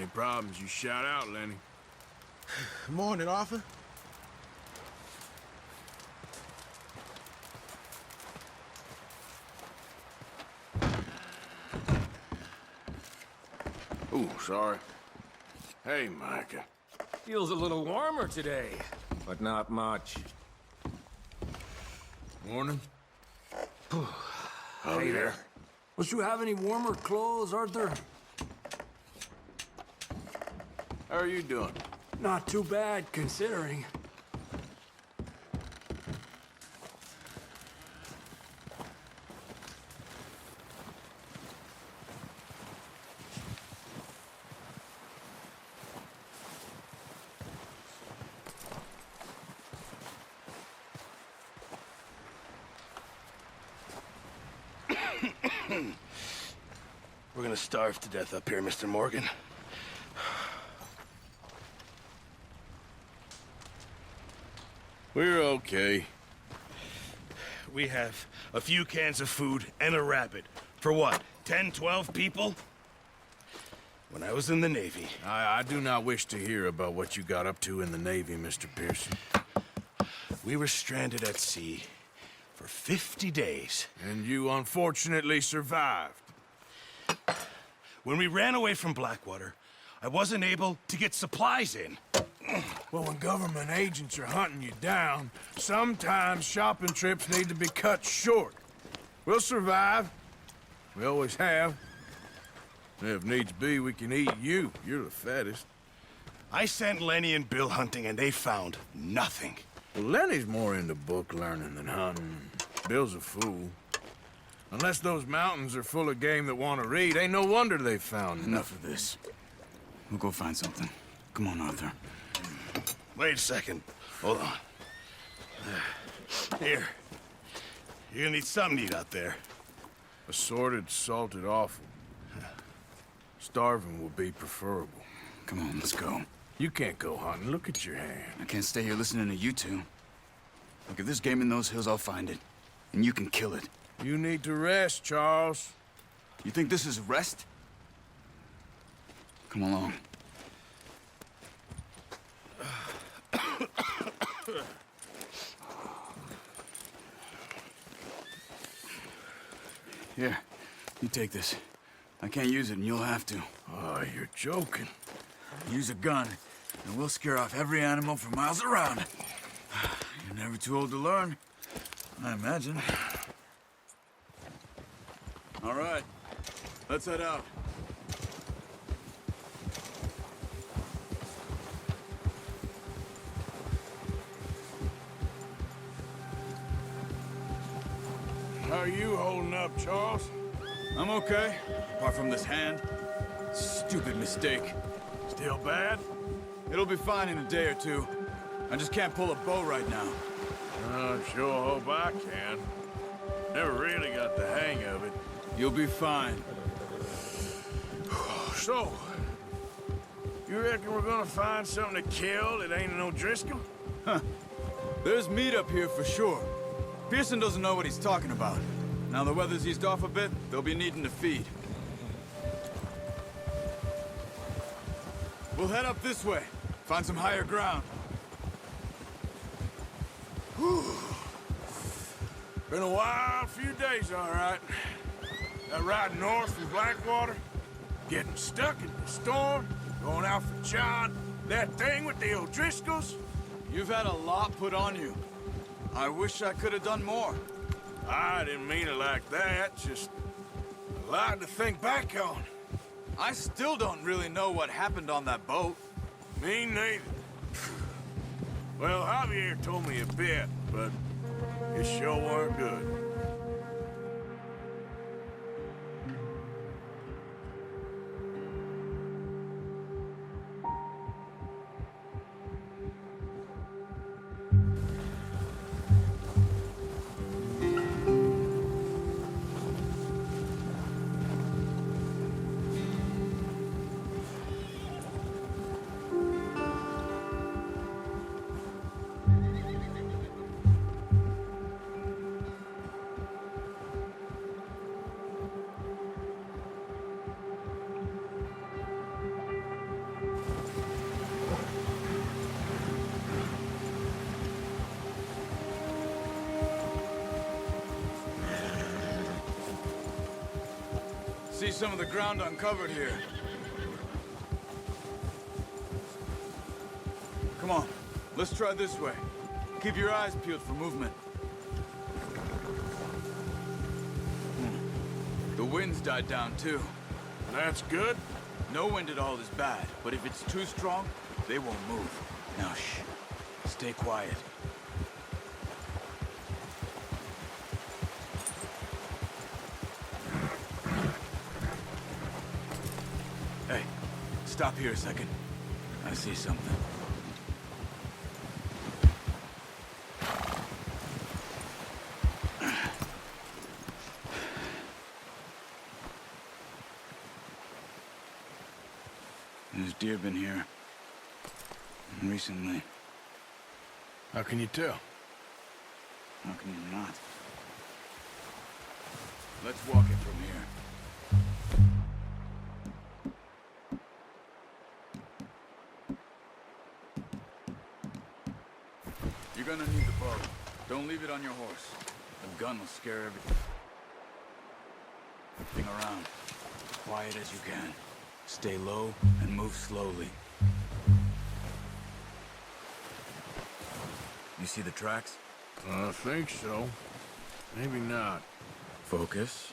Any problems, you shout out, Lenny. Morning, Arthur. Ooh, sorry. Hey, Micah. Feels a little warmer today, but not much. Morning. Hey there. Must you have any warmer clothes, Arthur? How are you doing? Not too bad, considering. We're gonna starve to death up here, Mr. Morgan. We're okay. We have a few cans of food and a rabbit. For what, 10, 12 people? When I was in the Navy... I do not wish to hear about what you got up to in the Navy, Mr. Pearson. We were stranded at sea for 50 days. And you unfortunately survived. When we ran away from Blackwater, I wasn't able to get supplies in. Well, when government agents are hunting you down, sometimes shopping trips need to be cut short. We'll survive. We always have. If needs be, we can eat you. You're the fattest. I sent Lenny and Bill hunting, and they found nothing. Well, Lenny's more into book learning than hunting. Bill's a fool. Unless those mountains are full of game that want to read, ain't no wonder they found Enough of this. We'll go find something. Come on, Arthur. Wait a second. Hold on. Here. You're gonna need something to eat out there. Assorted, salted offal. Starving will be preferable. Come on, let's go. You can't go hunting. Look at your hand. I can't stay here listening to you two. Look, if there's game in those hills, I'll find it. And you can kill it. You need to rest, Charles. You think this is rest? Come along. Here, you take this. I can't use it, and you'll have to. Oh, you're joking. Use a gun, and we'll scare off every animal for miles around. You're never too old to learn, I imagine. All right, let's head out. How are you holding up, Charles? I'm okay, apart from this hand. Stupid mistake. Still bad? It'll be fine in a day or two. I just can't pull a bow right now. I sure hope I can. Never really got the hang of it. You'll be fine. So, you reckon we're gonna find something to kill that ain't no Driscoll? There's meat up here for sure. Pearson doesn't know what he's talking about. Now the weather's eased off a bit, they'll be needing to feed. We'll head up this way. Find some higher ground. Been a wild few days, all right. That ride north from Blackwater, getting stuck in the storm, going out for John, that thing with the O'Driscolls. You've had a lot put on you. I wish I could have done more. I didn't mean it like that, just a lot to think back on. I still don't really know what happened on that boat. Me neither. Well, Javier told me a bit, but it sure weren't good. See some of the ground uncovered here. Come on, let's try this way. Keep your eyes peeled for movement. The wind's died down too. That's good. No wind at all is bad, but if it's too strong, they won't move. Now shh, stay quiet. Hey, stop here a second. I see something. There's deer been here. Recently. How can you tell? How can you not? Let's walk it from here. You're gonna need the bow. Don't leave it on your horse. A gun will scare everything around. Quiet as you can. Stay low and move slowly. You see the tracks? I think so. Maybe not. Focus.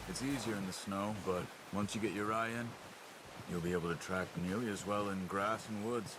It's easier in the snow, but once you get your eye in, you'll be able to track nearly as well in grass and woods.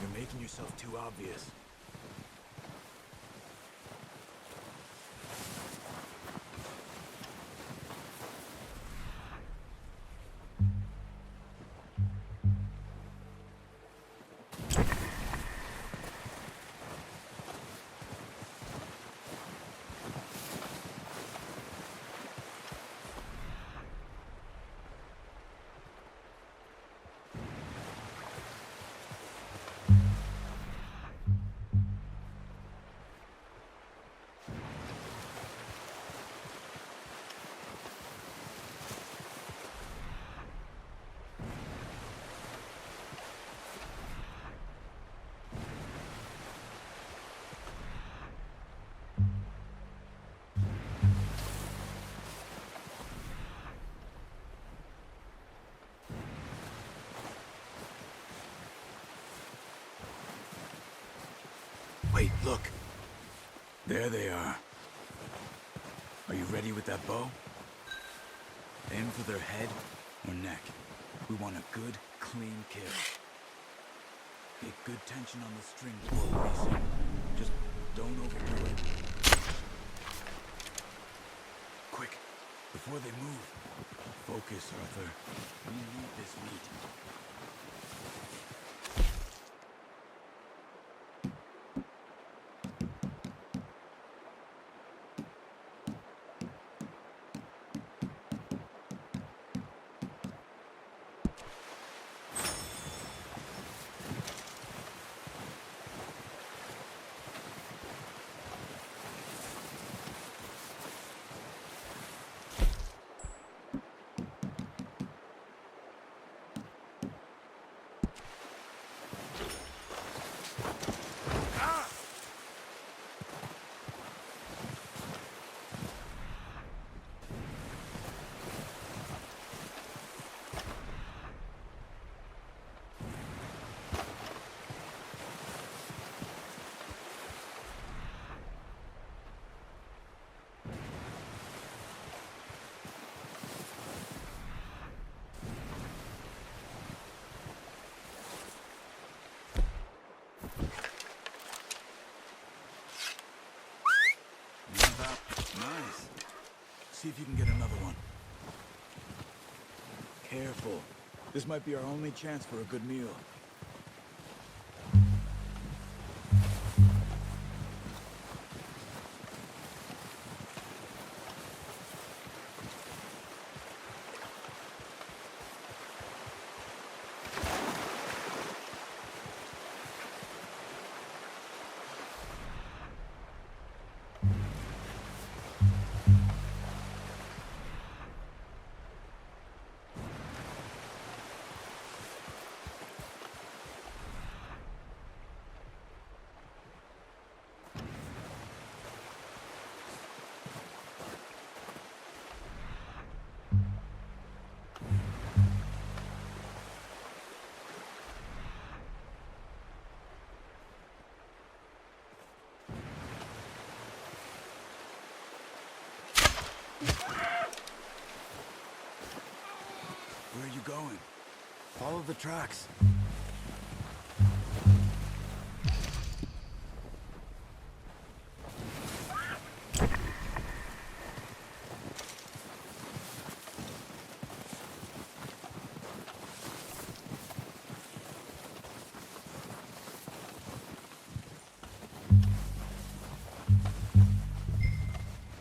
You're making yourself too obvious. Wait, look. There they are. Are you ready with that bow? Aim for their head or neck. We want a good, clean kill. Get good tension on the string before releasing. Just don't overdo it. Quick, before they move. Focus, Arthur. We need this meat. Nice. See if you can get another one. Careful. This might be our only chance for a good meal. Where are you going? Follow the tracks.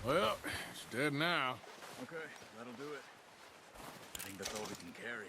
Well, it's dead now. Okay, that'll do it. I think that's all we can carry.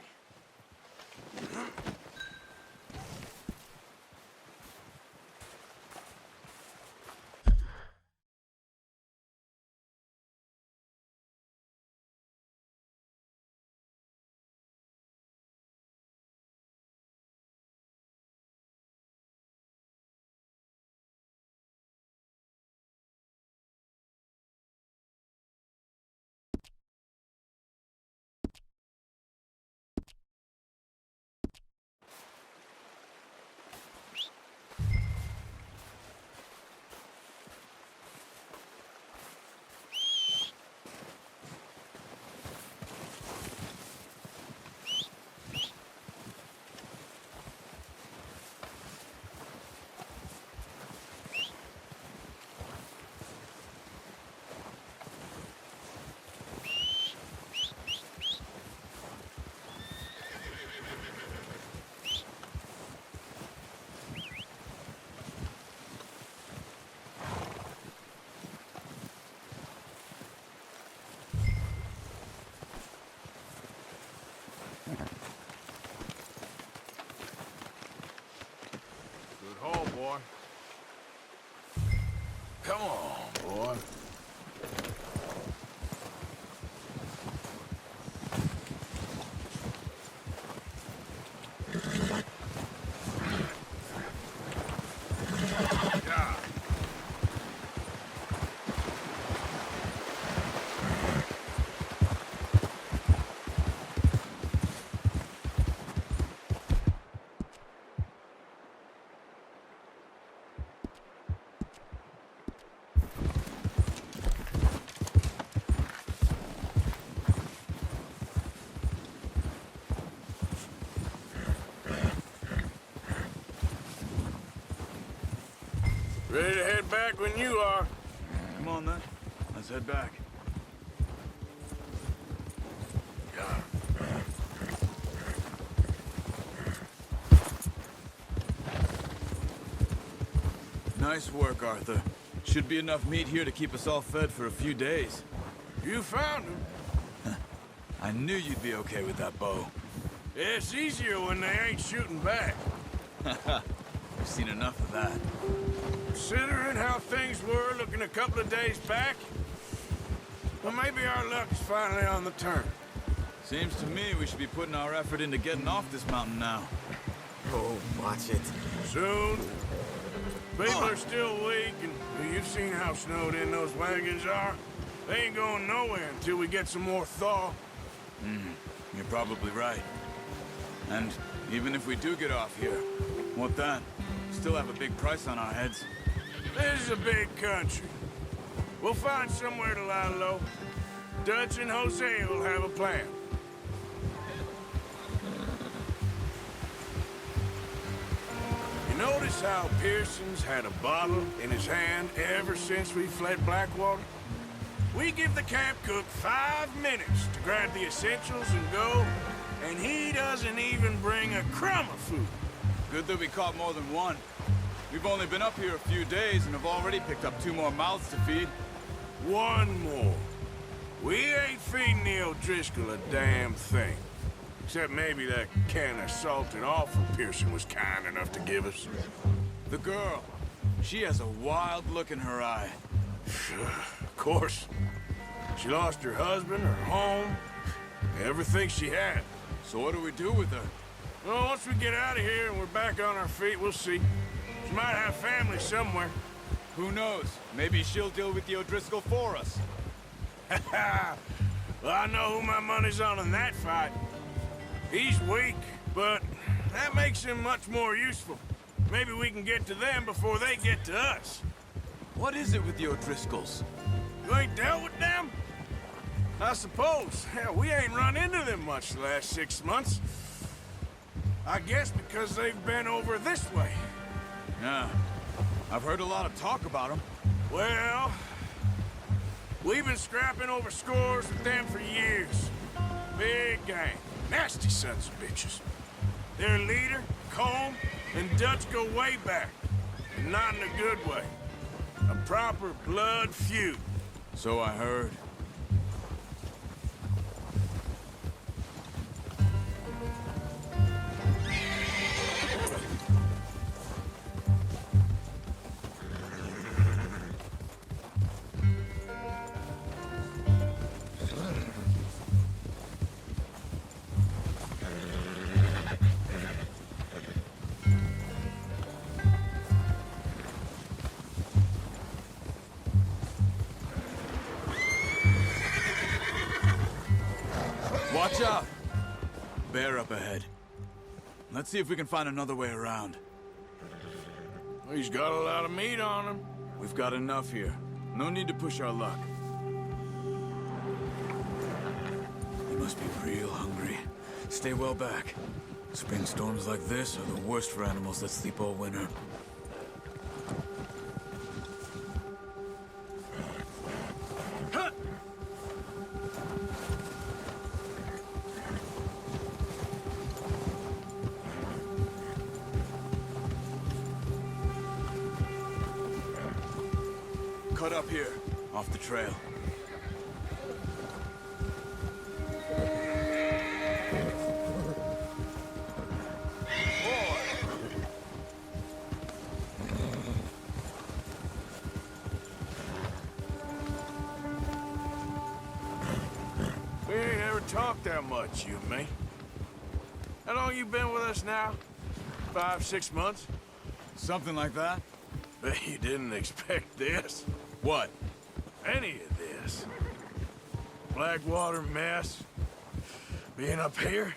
Good haul, boy. Come on, boy. Yeah. Ready to head back when you are. Come on then. Let's head back. Nice work, Arthur. Should be enough meat here to keep us all fed for a few days. You found him. I knew you'd be okay with that bow. It's easier when they ain't shooting back. I've seen enough of that. Considering how things were looking a couple of days back, well, maybe our luck is finally on the turn. Seems to me we should be putting our effort into getting off this mountain now. Oh, watch it. Soon. People are still weak, and well, you've seen how snowed in those wagons are. They ain't going nowhere until we get some more thaw. You're probably right. And even if we do get off here, what then? Still have a big price on our heads. This is a big country. We'll find somewhere to lie low. Dutch and Jose will have a plan. You notice how Pearson's had a bottle in his hand ever since we fled Blackwater? We give the camp cook 5 minutes to grab the essentials and go, and he doesn't even bring a crumb of food. Good that we caught more than one. We've only been up here a few days and have already picked up 2 more mouths to feed. One more. We ain't feeding the O'Driscoll a damn thing. Except maybe that can of salted offal Pearson was kind enough to give us. The girl, she has a wild look in her eye. Of course. She lost her husband, her home, everything she had. So what do we do with her? Well, once we get out of here and we're back on our feet, we'll see. She might have family somewhere. Who knows? Maybe she'll deal with the O'Driscoll for us. Well, I know who my money's on in that fight. He's weak, but that makes him much more useful. Maybe we can get to them before they get to us. What is it with the O'Driscolls? You ain't dealt with them? I suppose. Hell, we ain't run into them much the last 6 months. I guess because they've been over this way. Yeah. I've heard a lot of talk about them. Well, we've been scrapping over scores with them for years. Big gang. Nasty sons of bitches. Their leader, Colm, and Dutch go way back. And not in a good way. A proper blood feud. So I heard. Watch out! Bear up ahead. Let's see if we can find another way around. He's got a lot of meat on him. We've got enough here. No need to push our luck. You must be real hungry. Stay well back. Spring storms like this are the worst for animals that sleep all winter. Cut up here, off the trail. We ain't ever talked that much, you and me. How long you been with us now? 5, 6 months? Something like that? Bet you didn't expect this. What? Any of this. Blackwater mess. Being up here.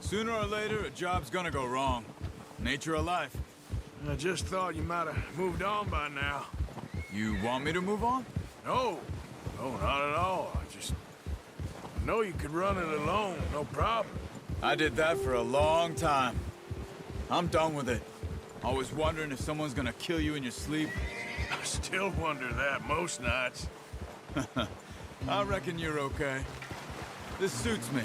Sooner or later, a job's gonna go wrong. Nature of life. I just thought you might have moved on by now. You want me to move on? No. No, not at all. I know you could run it alone, no problem. I did that for a long time. I'm done with it. Always wondering if someone's gonna kill you in your sleep. I still wonder that most nights. I reckon you're okay. This suits me.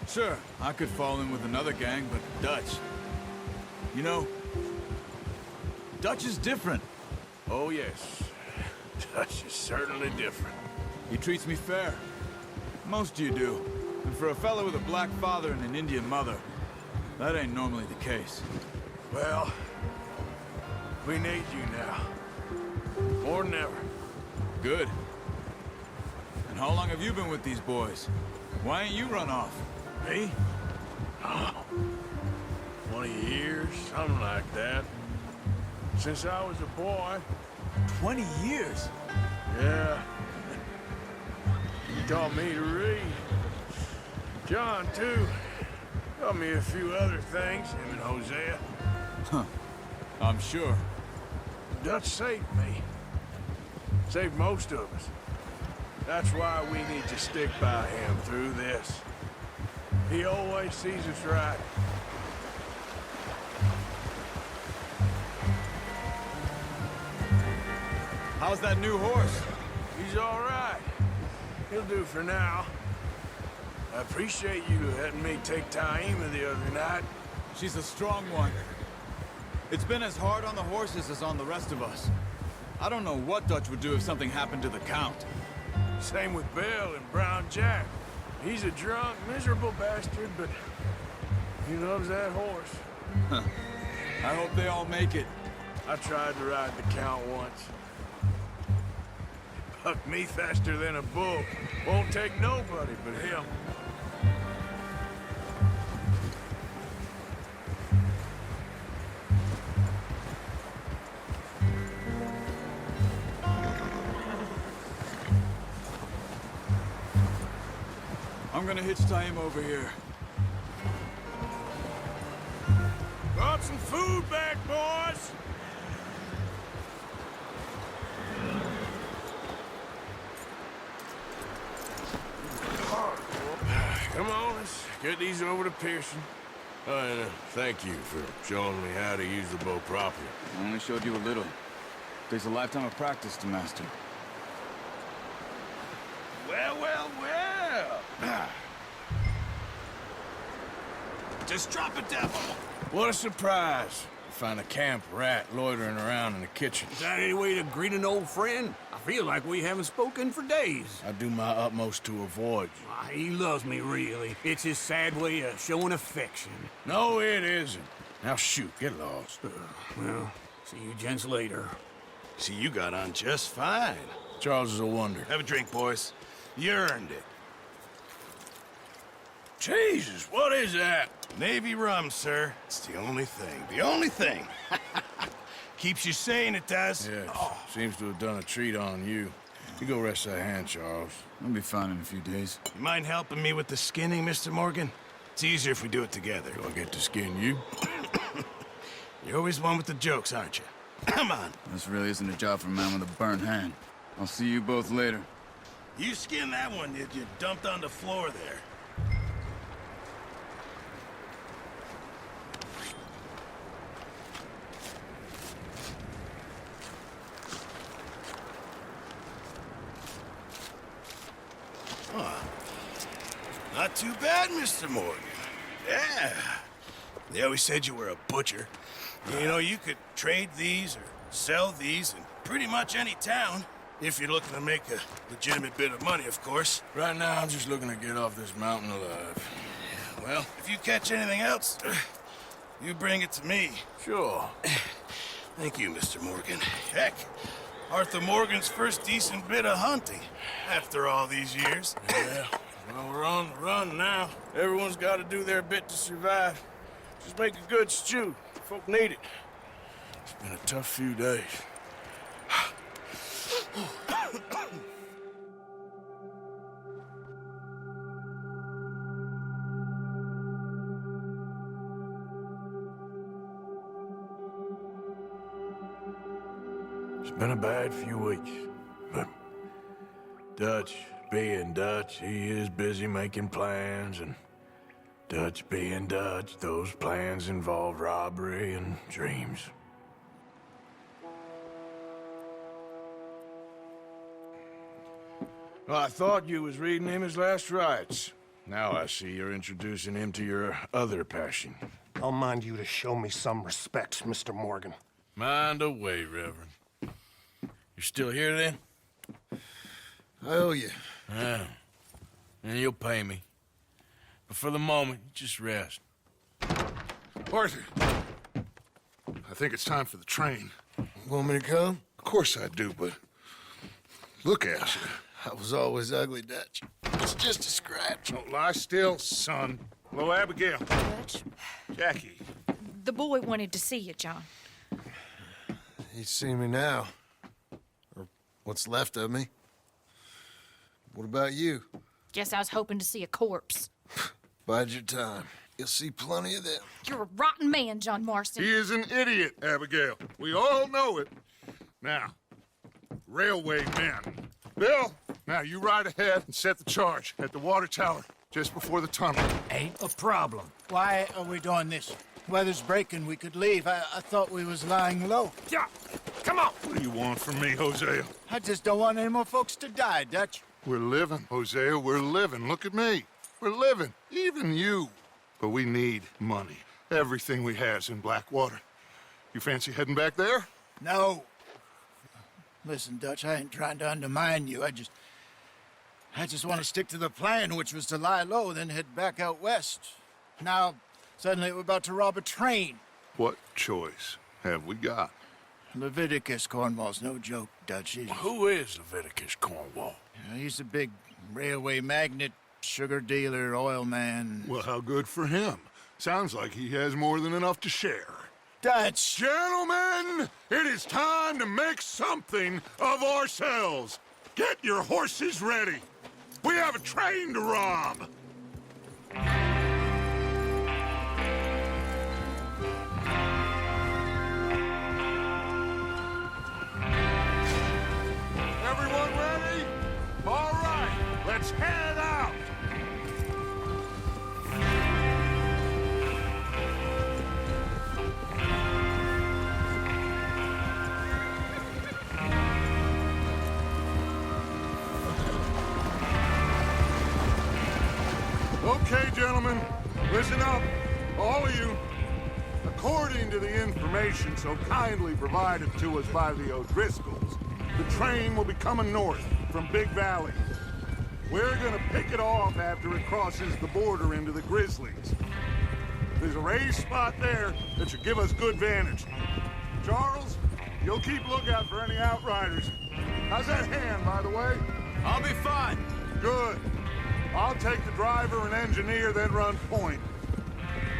Sure, I could fall in with another gang, but Dutch... You know, Dutch is different. Oh, yes. Dutch is certainly different. He treats me fair. Most of you do. And for a fellow with a black father and an Indian mother, that ain't normally the case. Well, we need you now. More than ever. Good. And how long have you been with these boys? Why ain't you run off? Me? Oh, 20 years, something like that. Since I was a boy. 20 years? Yeah. He taught me to read. John, too. Taught me a few other things, him and Hosea. Huh. I'm sure. Dutch saved me. Saved most of us. That's why we need to stick by him through this. He always sees us right. How's that new horse? He's all right. He'll do for now. I appreciate you letting me take Taima the other night. She's a strong one. It's been as hard on the horses as on the rest of us. I don't know what Dutch would do if something happened to the Count. Same with Bill and Brown Jack. He's a drunk, miserable bastard, but he loves that horse. I hope they all make it. I tried to ride the Count once. He bucked me faster than a bull. Won't take nobody but him. I'm gonna hitch Taima over here. Brought some food back, boys! Come on, let's get these over to Pearson. Oh, and thank you for showing me how to use the bow properly. I only showed you a little. Takes a lifetime of practice to master. Well, well, well. Just drop it down. What a surprise. Find a camp rat loitering around in the kitchen. Is that any way to greet an old friend? I feel like we haven't spoken for days. I do my utmost to avoid you. Why, he loves me, really. It's his sad way of showing affection. No, it isn't. Now shoot, get lost. Well, see you gents later. See, you got on just fine. Charles is a wonder. Have a drink, boys. You earned it. Jesus, what is that? Navy rum, sir. It's the only thing. The only thing. Keeps you sane, it does. Yes, seems to have done a treat on you. You go rest that hand, Charles. I'll be fine in a few days. You mind helping me with the skinning, Mr. Morgan? It's easier if we do it together. Do I get to skin you? You're always one with the jokes, aren't you? Come on. This really isn't a job for a man with a burnt hand. I'll see you both later. You skinned that one, did you? Dumped on the floor there. Not too bad, Mr. Morgan. Yeah. They always said you were a butcher. You know, you could trade these or sell these in pretty much any town. If you're looking to make a legitimate bit of money, of course. Right now, I'm just looking to get off this mountain alive. Well, if you catch anything else, you bring it to me. Sure. Thank you, Mr. Morgan. Heck, Arthur Morgan's first decent bit of hunting after all these years. Yeah, well, we're on the run now. Everyone's got to do their bit to survive. Just make a good stew. Folk need it. It's been a tough few days. It's been a bad few weeks, but Dutch being Dutch, he is busy making plans, and Dutch being Dutch, those plans involve robbery and dreams. Well, I thought you was reading him his last rites. Now I see you're introducing him to your other passion. I'll mind you to show me some respect, Mr. Morgan. Mind away, Reverend. You're still here, then? I owe you. Yeah. And you'll pay me. But for the moment, just rest. Arthur, I think it's time for the train. Want me to come? Of course I do, but look at you. I was always ugly, Dutch. It's just a scratch. Don't lie still, son. Hello, Abigail. Dutch, Jackie. the boy wanted to see you, John. He's seen me now. Or what's left of me. What about you? Guess I was hoping to see a corpse. Bide your time. You'll see plenty of them. You're a rotten man, John Marston. He is an idiot, Abigail. We all know it. Now, railway men. Bill, now you ride ahead and set the charge at the water tower just before the tunnel. Ain't a problem. Why are we doing this? Weather's breaking. We could leave. I thought we was lying low. Yeah. Come on! What do you want from me, Hosea? I just don't want any more folks to die, Dutch. We're living, Hosea, we're living. Look at me. We're living, even you. But we need money. Everything we has in Blackwater. You fancy heading back there? No. Listen, Dutch, I ain't trying to undermine you. I just want to stick to the plan, which was to lie low, then head back out west. Now, suddenly we're about to rob a train. What choice have we got? Leviticus Cornwall's no joke, Dutch. Who is Leviticus Cornwall? He's a big railway magnate, sugar dealer, oil man. Well, how good for him. Sounds like he has more than enough to share. Dutch! Gentlemen, it is time to make something of ourselves. Get your horses ready. We have a train to rob. Everyone ready? All right, let's head out. Okay, gentlemen, listen up, all of you. According to the information so kindly provided to us by the O'Driscolls, the train will be coming north from Big Valley. We're gonna pick it off after it crosses the border into the Grizzlies. There's a raised spot there that should give us good vantage. Charles, you'll keep lookout for any outriders. How's that hand, by the way? I'll be fine. Good. I'll take the driver and engineer, then run point.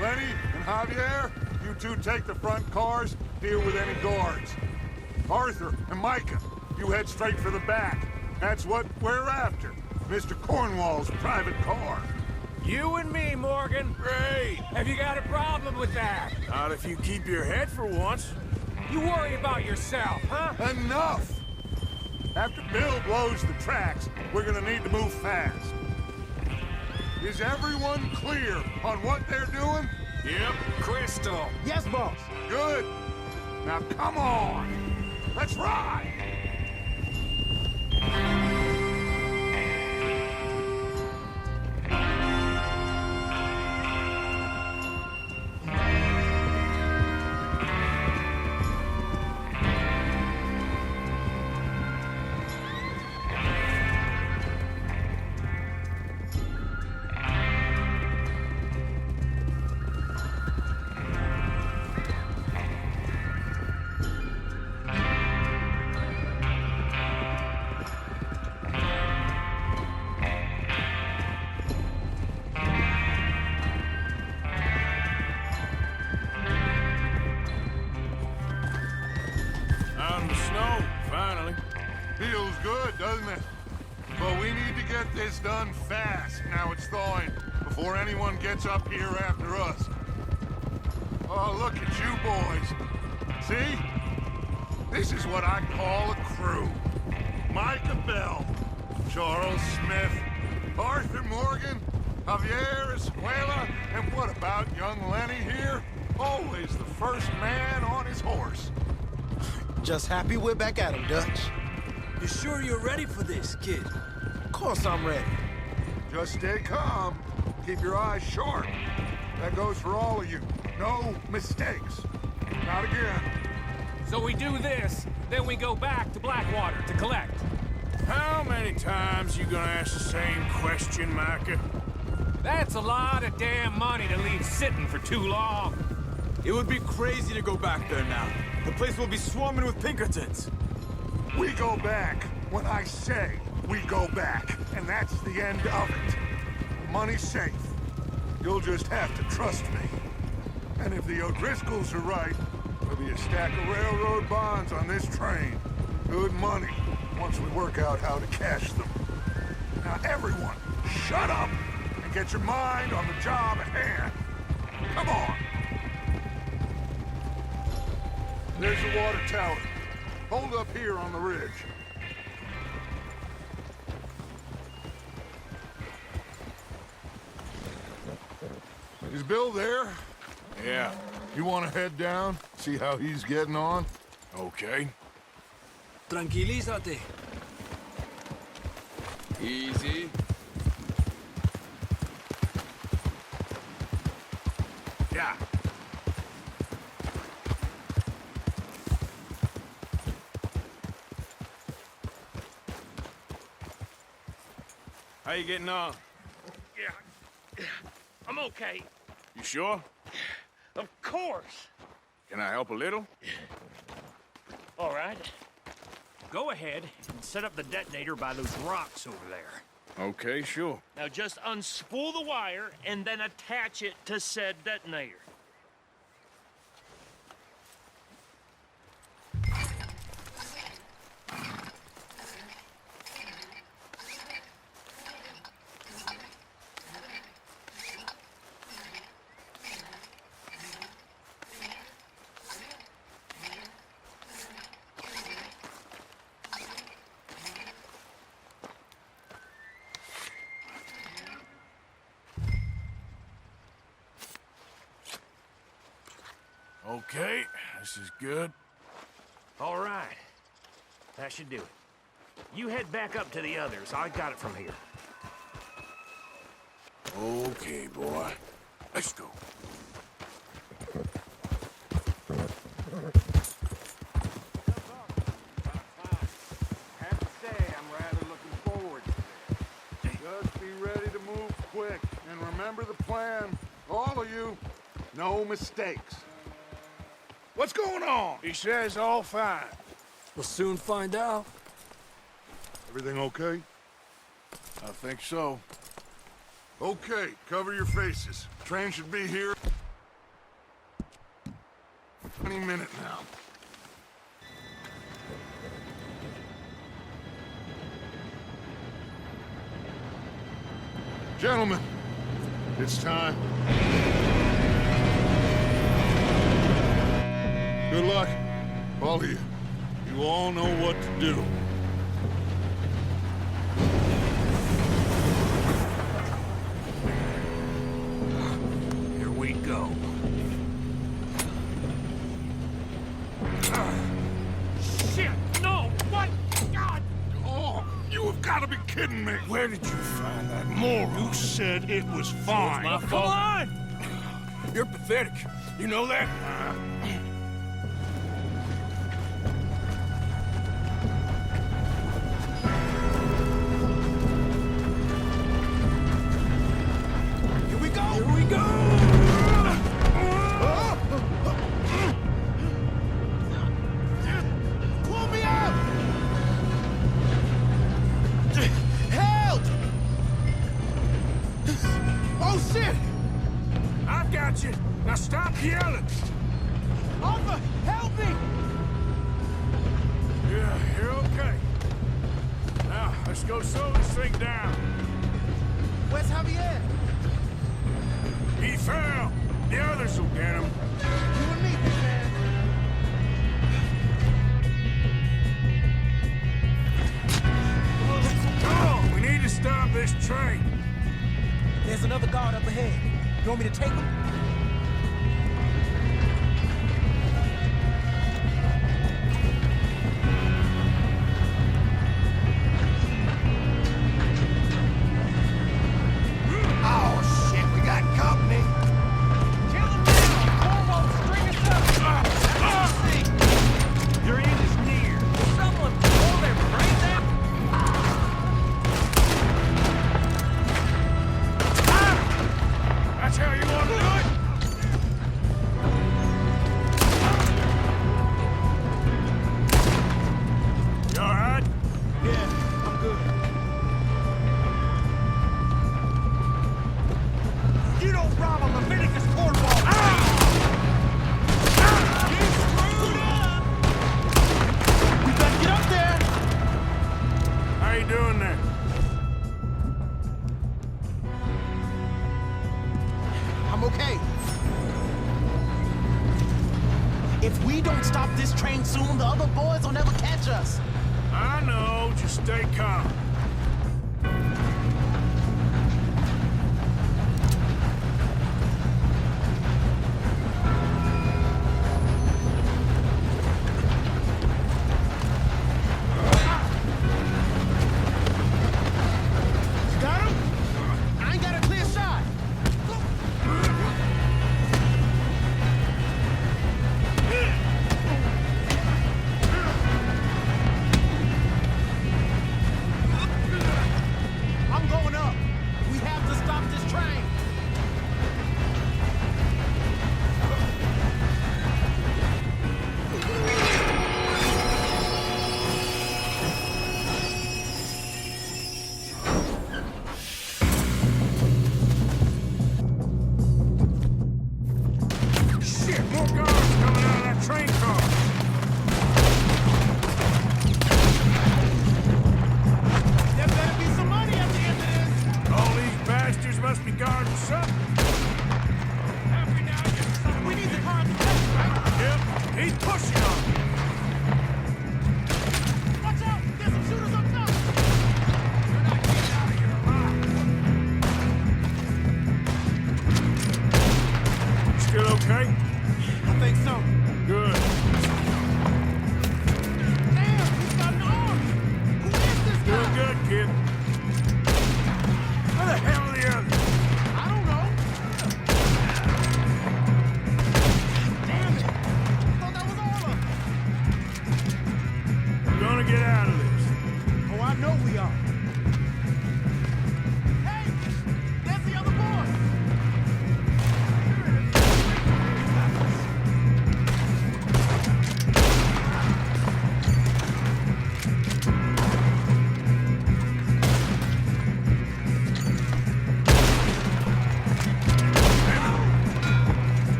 Lenny and Javier, you two take the front cars, deal with any guards. Arthur and Micah, you head straight for the back. That's what we're after. Mr. Cornwall's private car. You and me, Morgan. Great. Have you got a problem with that? Not if you keep your head for once. You worry about yourself, huh? Enough! After Bill blows the tracks, we're gonna need to move fast. Is everyone clear on what they're doing? Yep. Crystal. Yes, boss. Good. Now come on. Let's ride. Out in the snow, finally. Feels good, doesn't it? But we need to get this done fast, now it's thawing, before anyone gets up here after us. Oh, look at you boys. See? This is what I call a crew. Micah Bell, Charles Smith, Arthur Morgan, Javier Escuela, and what about young Lenny here? Always the first man on his horse. Just happy we're back at him, Dutch. You sure you're ready for this, kid? Of course I'm ready. Just stay calm. Keep your eyes sharp. That goes for all of you. No mistakes. Not again. So we do this, then we go back to Blackwater to collect. How many times you gonna ask the same question, Micah? That's a lot of damn money to leave sitting for too long. It would be crazy to go back there now. The place will be swarming with Pinkertons. We go back when I say we go back, and that's the end of it. Money's safe. You'll just have to trust me. And if the O'Driscolls are right, there'll be a stack of railroad bonds on this train. Good money, once we work out how to cash them. Now everyone, shut up and get your mind on the job at hand. Come on. There's the water tower. Hold up here on the ridge. Is Bill there? Yeah. You want to head down, see how he's getting on? Okay. Tranquilízate. Easy. Yeah. How you getting on? Yeah, I'm okay. You sure? Of course. Can I help a little? All right. Go ahead and set up the detonator by those rocks over there. Okay, sure. Now just unspool the wire and then attach it to said detonator. Okay, this is good. All right. That should do it. You head back up to the others. I got it from here. Okay, boy. Let's go. Have to say, I'm rather looking forward to this. Just be ready to move quick, and remember the plan. All of you, no mistakes. What's going on? He says all fine. We'll soon find out. Everything okay? I think so. Okay, cover your faces. Train should be here any minute now. Gentlemen, it's time. Good luck, all of you. You all know what to do. Here we go. Shit! No! What? God! Oh, you have got to be kidding me. Where did you find that moron? You said it was fine. Come on! You're pathetic. You know that? Here we go! Here we go! Pull me out! Help! Oh, shit! I've got you. Now stop yelling. Arthur, help me! Yeah, you're okay. Now, let's go slow this thing down. Where's Javier? He fell. The others will get him. You and me, big man. Oh, we need to stop this train. There's another guard up ahead. You want me to take him? Oh, shit, we got company. Kill him now! Corvo, string us up! Your end is near. Someone pull their brains out! That's how you want to do it? You all right? Yeah, I'm good. You don't rob a Leviticus Cornwall! You screwed up! We better get up there! How you doing there? I'm okay. If we don't stop this train soon, the other boys will never catch us. I know. Just stay calm.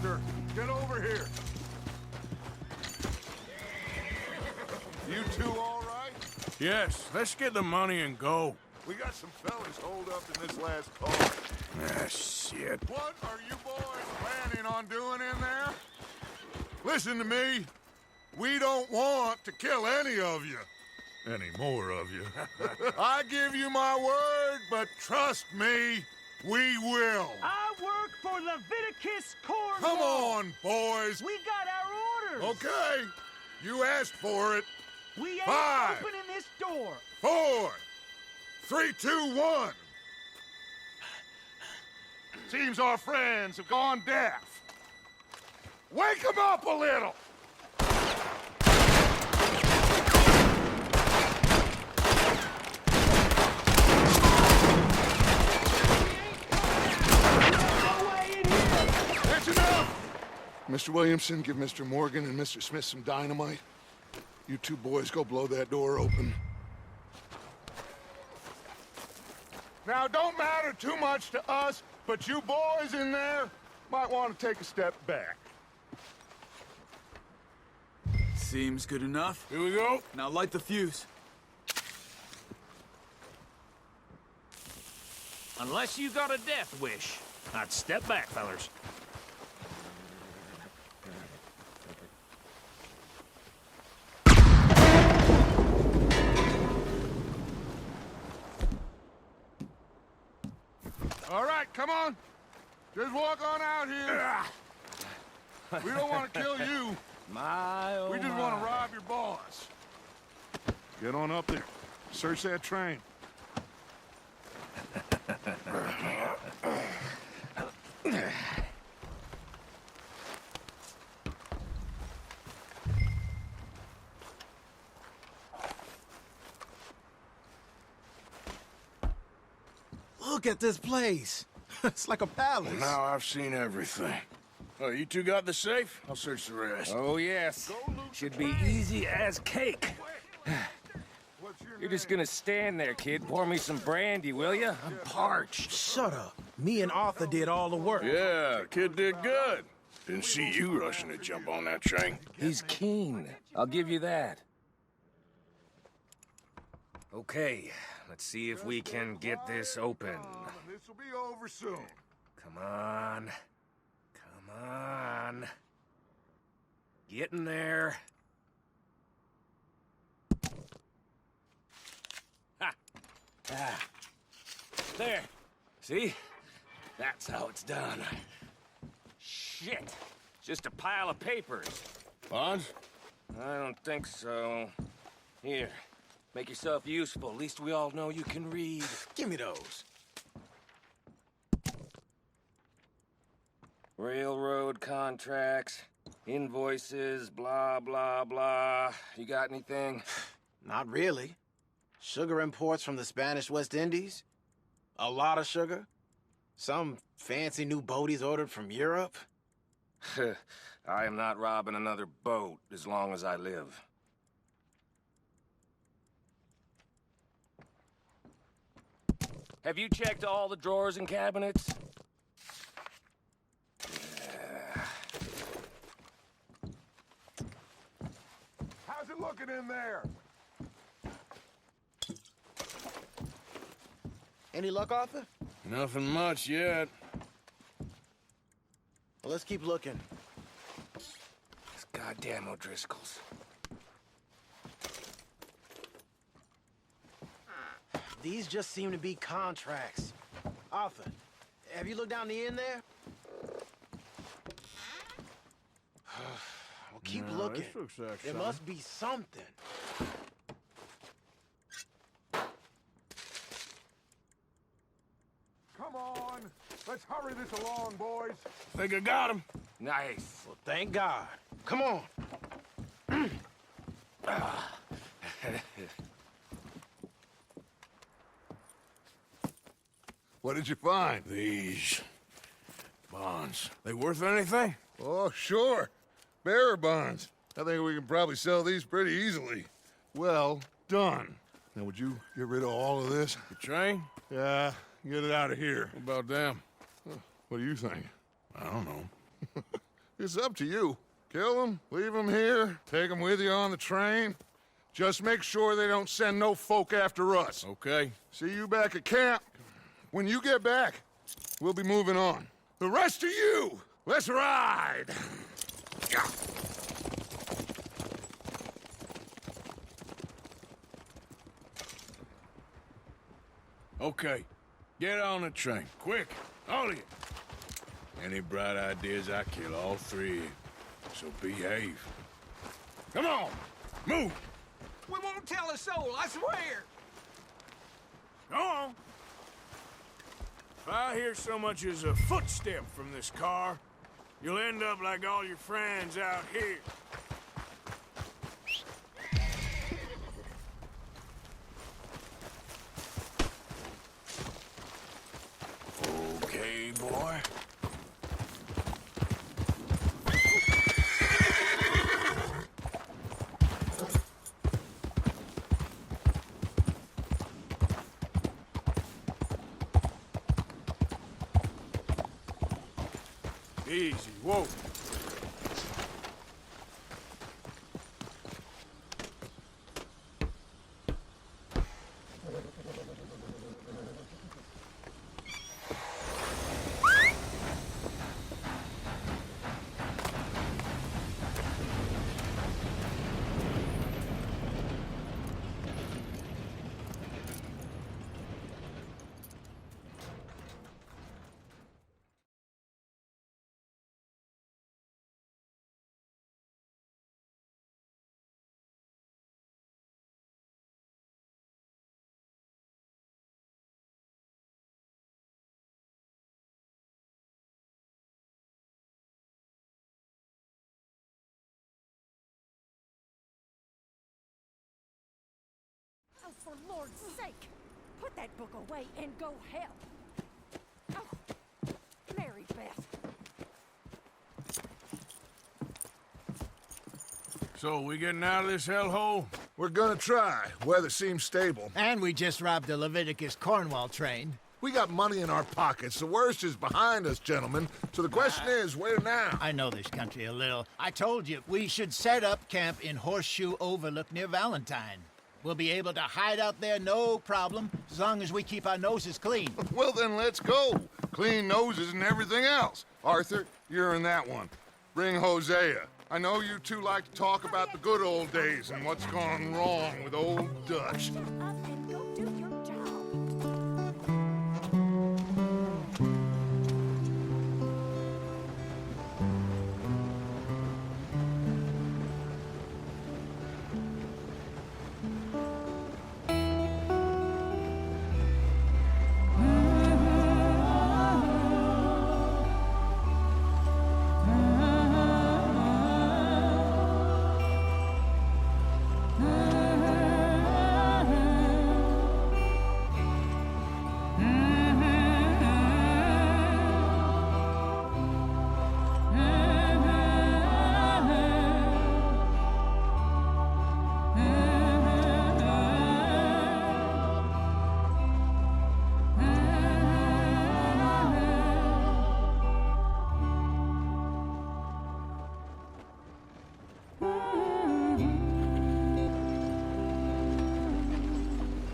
Doctor, get over here. You two all right? Yes, let's get the money and go. We got some fellas holed up in this last call. Ah, shit. What are you boys planning on doing in there? Listen to me. We don't want to kill any of you. Any more of you. I give you my word, but trust me, we will. I work for Leviticus Cornwall. Come on, boys. We got our orders. Okay. You asked for it. We ain't 5, opening this door. 4, 3, 2, 1. Seems our friends have gone deaf. Wake them up a little. That's enough! Mr. Williamson, give Mr. Morgan and Mr. Smith some dynamite. You two boys go blow that door open. Now, don't matter too much to us, but you boys in there might want to take a step back. Seems good enough. Here we go. Now light the fuse. Unless you got a death wish, I'd step back, fellers. All right, come on. Just walk on out here. We don't want to kill you. We just want to rob your boss. Get on up there. Search that train. Look at this place. It's like a palace. Now I've seen everything. Oh, you two got the safe? I'll search the rest. Oh, yes. Should be easy as cake. You're just gonna stand there, kid. Pour me some brandy, will ya? I'm parched. Shut up. Me and Arthur did all the work. Yeah, kid did good. Didn't see you rushing to jump on that train. He's keen. I'll give you that. Okay, let's see if we can get this open. This will be over soon. Come on. Come on. Get in there. Ha! Ah. There. See? That's how it's done. Shit. Just a pile of papers. Bonds? I don't think so. Here. Make yourself useful. At least we all know you can read. Give me those. Railroad contracts, invoices, blah, blah, blah. You got anything? Not really. Sugar imports from the Spanish West Indies. A lot of sugar. Some fancy new boat he's ordered from Europe. I am not robbing another boat as long as I live. Have you checked all the drawers and cabinets? How's it looking in there? Any luck, Arthur? Nothing much yet. Well, let's keep looking. These goddamn O'Driscolls. These just seem to be contracts. Arthur, have you looked down the end there? Well, keep looking. This looks like There must be something. Come on. Let's hurry this along, boys. Think I got him. Nice. Well, thank God. Come on. What did you find? These bonds. They worth anything? Oh, sure. Bearer bonds. I think we can probably sell these pretty easily. Well done. Now, would you get rid of all of this? The train? Yeah, get it out of here. What about them? What do you think? I don't know. It's up to you. Kill them, leave them here, take them with you on the train. Just make sure they don't send no folk after us. Okay. See you back at camp. When you get back, we'll be moving on. The rest of you, let's ride! Yeah. Okay. Get on the train. Quick. All of you. Any bright ideas, I kill all three of you. So behave. Come on! Move! We won't tell a soul, I swear! Go on! If I hear so much as a footstep from this car, you'll end up like all your friends out here. Okay, boy. Easy, whoa. Oh, for Lord's sake, put that book away and go help. Oh, Mary Beth. So, we getting out of this hellhole? We're gonna try. Weather seems stable. And we just robbed a Leviticus Cornwall train. We got money in our pockets. The worst is behind us, gentlemen. So the question is, where now? I know this country a little. I told you, we should set up camp in Horseshoe Overlook near Valentine. We'll be able to hide out there no problem, as long as we keep our noses clean. Well, then let's go. Clean noses and everything else. Arthur, you're in that one. Bring Hosea. I know you two like to talk about the good old days and what's gone wrong with old Dutch. Shut up and go do your job.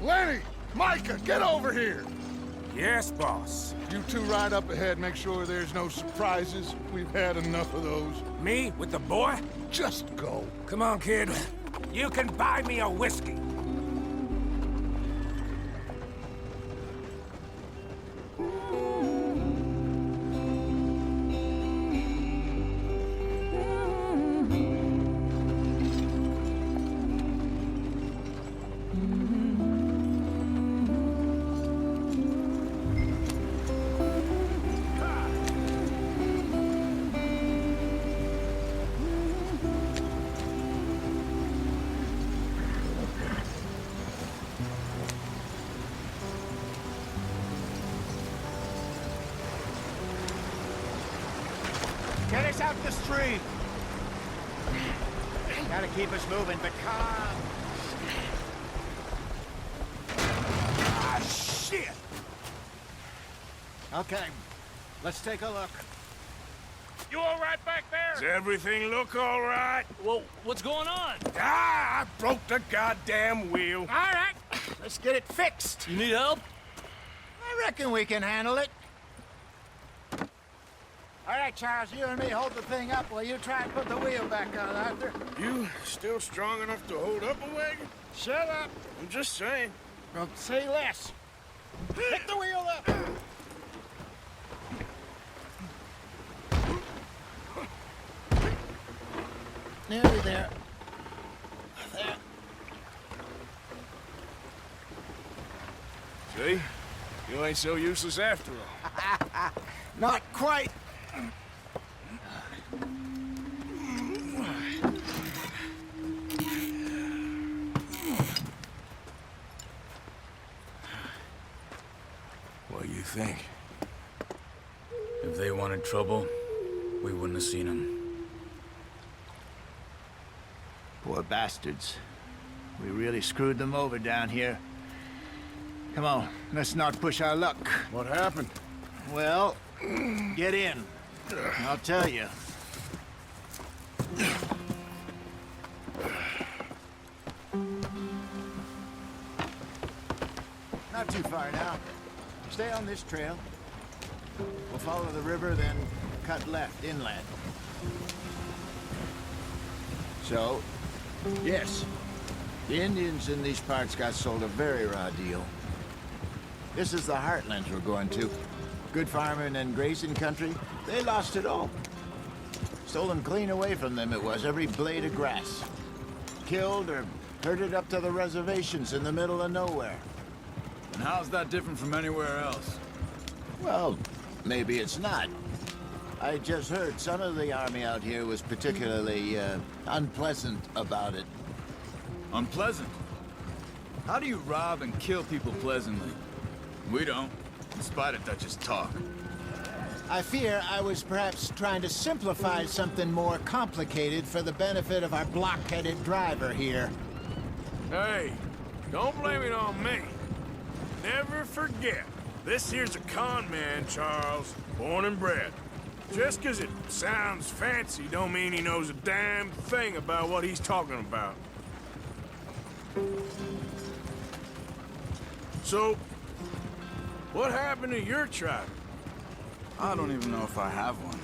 Lenny! Micah, get over here! Yes, boss. You two ride up ahead, make sure there's no surprises. We've had enough of those. Me with the boy? Just go. Come on, kid. You can buy me a whiskey. Get us out the street. Gotta keep us moving, but calm. Ah, shit! Okay, let's take a look. You all right back there? Does everything look all right? Well, what's going on? Ah, I broke the goddamn wheel. All right, let's get it fixed. You need help? I reckon we can handle it. All right, Charles, you and me hold the thing up while you try and put the wheel back on, Arthur. You still strong enough to hold up a wagon? Shut up. I'm just saying. Well, say less. Pick the wheel up. Nearly there. There. See? You ain't so useless after all. Not quite. What do you think? If they wanted trouble, we wouldn't have seen them. Poor bastards. We really screwed them over down here. Come on, let's not push our luck. What happened? Well, get in. I'll tell you. Not too far now. Stay on this trail. We'll follow the river, then cut left inland. So, yes, the Indians in these parts got sold a very raw deal. This is the heartlands we're going to. Good farming and grazing country, they lost it all. Stolen clean away from them it was, every blade of grass. Killed or herded up to the reservations in the middle of nowhere. And how's that different from anywhere else? Well, maybe it's not. I just heard some of the army out here was particularly, unpleasant about it. Unpleasant? How do you rob and kill people pleasantly? We don't, in spite of Dutch's talk. I fear I was perhaps trying to simplify something more complicated for the benefit of our block-headed driver here. Hey, don't blame it on me. Never forget, this here's a con man, Charles, born and bred. Just 'cause it sounds fancy don't mean he knows a damn thing about what he's talking about. So, what happened to your tribe? I don't even know if I have one.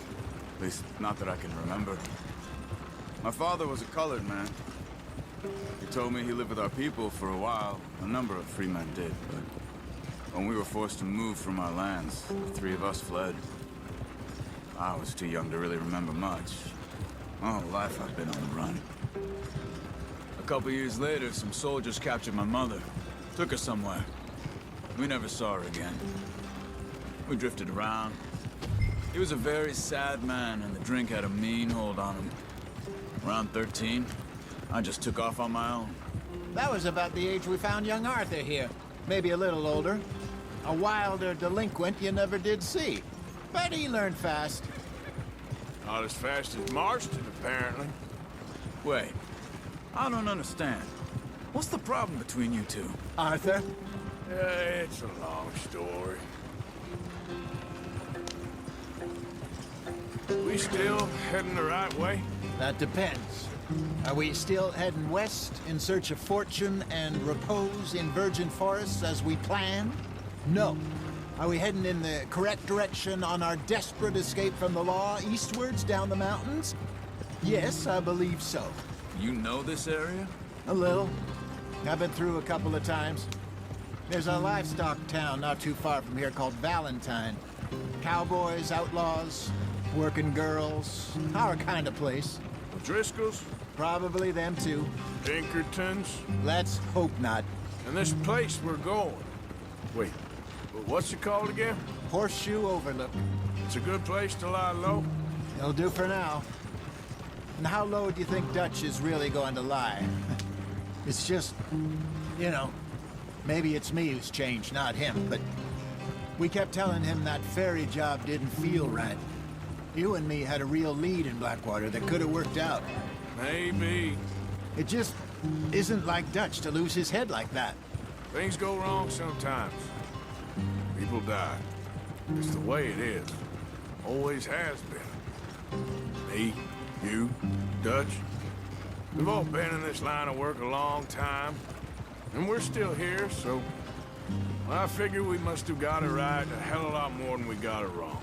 At least, not that I can remember. My father was a colored man. He told me he lived with our people for a while. A number of free men did, but when we were forced to move from our lands, the three of us fled. I was too young to really remember much. My whole life I've been on the run. A couple years later, some soldiers captured my mother. Took her somewhere. We never saw her again. We drifted around. He was a very sad man, and the drink had a mean hold on him. Around 13, I just took off on my own. That was about the age we found young Arthur here. Maybe a little older. A wilder delinquent you never did see. But he learned fast. Not as fast as Marston, apparently. Wait, I don't understand. What's the problem between you two? Arthur? It's a long story. We still heading the right way? That depends. Are we still heading west in search of fortune and repose in virgin forests as we planned? No. Are we heading in the correct direction on our desperate escape from the law eastwards down the mountains? Yes, I believe so. You know this area? A little. I've been through a couple of times. There's a livestock town not too far from here called Valentine. Cowboys, outlaws, working girls, our kind of place. Driscolls? Probably them too. Pinkertons? Let's hope not. And this place we're going. Wait, what's it called again? Horseshoe Overlook. It's a good place to lie low? It'll do for now. And how low do you think Dutch is really going to lie? It's just, you know, maybe it's me who's changed, not him, but we kept telling him that ferry job didn't feel right. You and me had a real lead in Blackwater that could have worked out. Maybe. It just isn't like Dutch to lose his head like that. Things go wrong sometimes. People die. It's the way it is. Always has been. Me, you, Dutch. We've all been in this line of work a long time, and we're still here, so I figure we must have got it right a hell of a lot more than we got it wrong.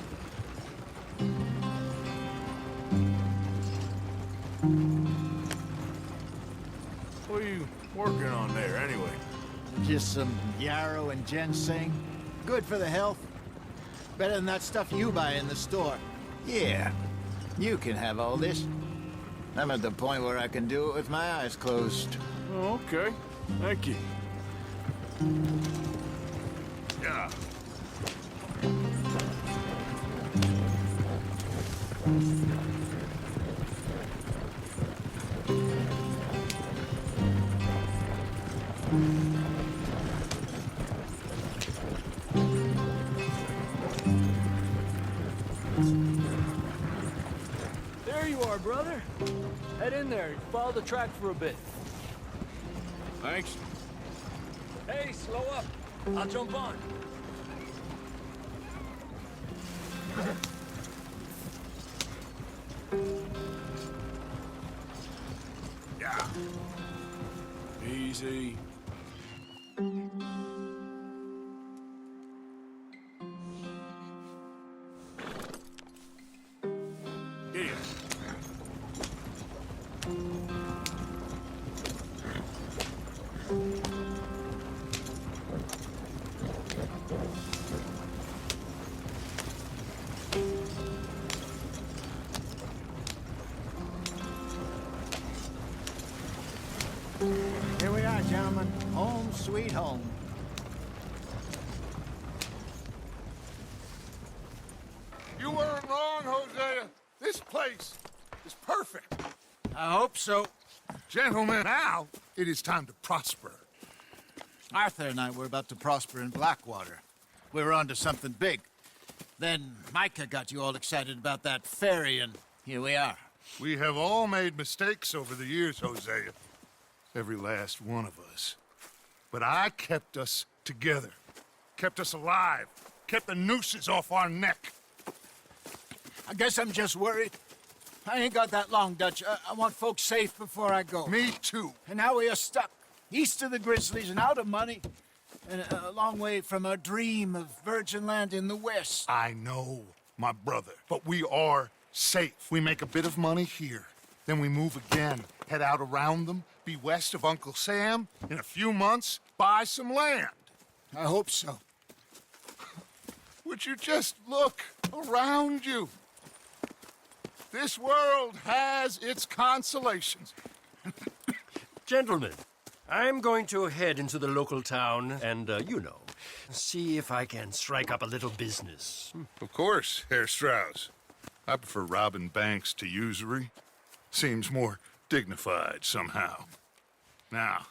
What are you working on there, anyway? Just some yarrow and ginseng. Good for the health. Better than that stuff you buy in the store. Yeah, you can have all this. I'm at the point where I can do it with my eyes closed. Oh, okay. Thank you. Yeah. There you are, brother. Head in there and follow the track for a bit. Thanks. Hey, slow up. I'll jump on. Yeah. Easy. Get him. Here we are, gentlemen. Home sweet home. You weren't wrong, Hosea. This place is perfect. I hope so. Gentlemen, now it is time to prosper. Arthur and I were about to prosper in Blackwater. We were onto something big. Then Micah got you all excited about that ferry, and here we are. We have all made mistakes over the years, Hosea. Every last one of us. But I kept us together. Kept us alive. Kept the nooses off our neck. I guess I'm just worried. I ain't got that long, Dutch. I want folks safe before I go. Me too. And now we are stuck, east of the Grizzlies and out of money, and a long way from our dream of virgin land in the west. I know, my brother, but we are safe. We make a bit of money here, then we move again, head out around them, be west of Uncle Sam, in a few months, buy some land. I hope so. Would you just look around you? This world has its consolations. Gentlemen, I'm going to head into the local town and, see if I can strike up a little business. Of course, Herr Strauss. I prefer robbing banks to usury. Seems more dignified somehow. Now,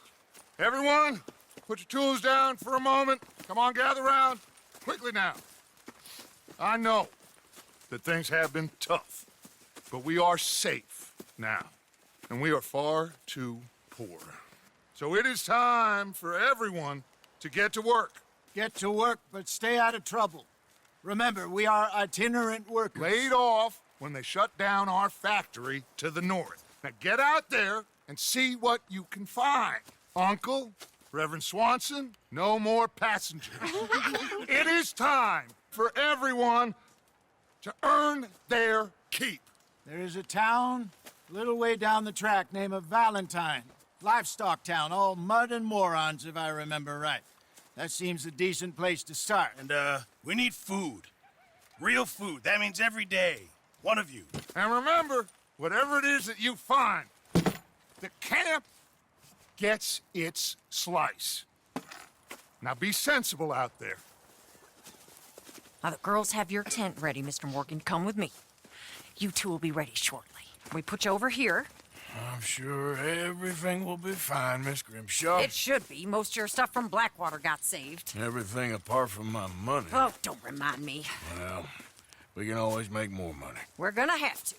everyone, put your tools down for a moment. Come on, gather round. Quickly now. I know that things have been tough, but we are safe now, and we are far too poor. So it is time for everyone to get to work. Get to work, but stay out of trouble. Remember, we are itinerant workers. Laid off when they shut down our factory to the north. Now get out there and see what you can find. Uncle, Reverend Swanson, no more passengers. It is time for everyone to earn their keep. There is a town a little way down the track named Valentine. Livestock town, all mud and morons, if I remember right. That seems a decent place to start. And, we need food. Real food. That means every day. One of you. And remember, whatever it is that you find, the camp gets its slice. Now be sensible out there. Now, the girls have your tent ready, Mr. Morgan. Come with me. You two will be ready shortly. We put you over here. I'm sure everything will be fine, Miss Grimshaw. It should be. Most of your stuff from Blackwater got saved. Everything apart from my money. Oh, don't remind me. Well, we can always make more money. We're gonna have to.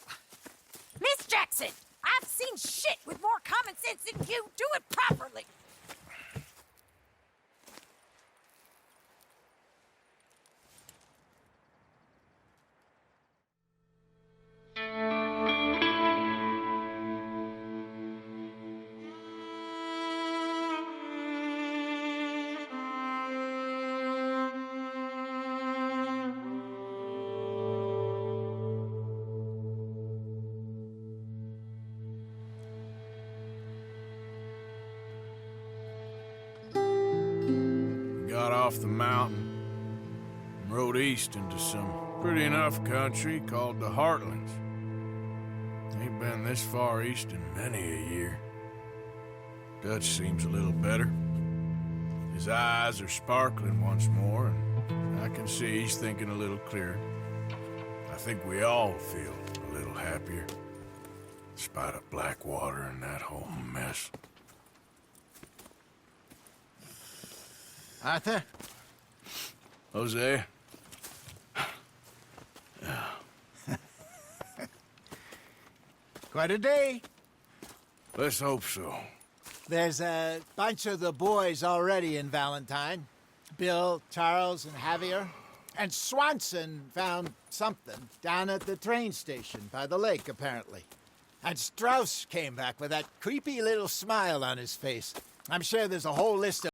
Miss Jackson, I've seen shit with more common sense than you. Do it properly. Got off the mountain and rode east into some pretty enough country called the Heartlands. Ain't been this far east in many a year. Dutch seems a little better. His eyes are sparkling once more, and I can see he's thinking a little clearer. I think we all feel a little happier, in spite of Blackwater and that whole mess. Arthur? Jose? Quite a day. Let's hope so. There's a bunch of the boys already in Valentine. Bill, Charles, and Javier. And Swanson found something down at the train station by the lake, apparently. And Strauss came back with that creepy little smile on his face. I'm sure there's a whole list of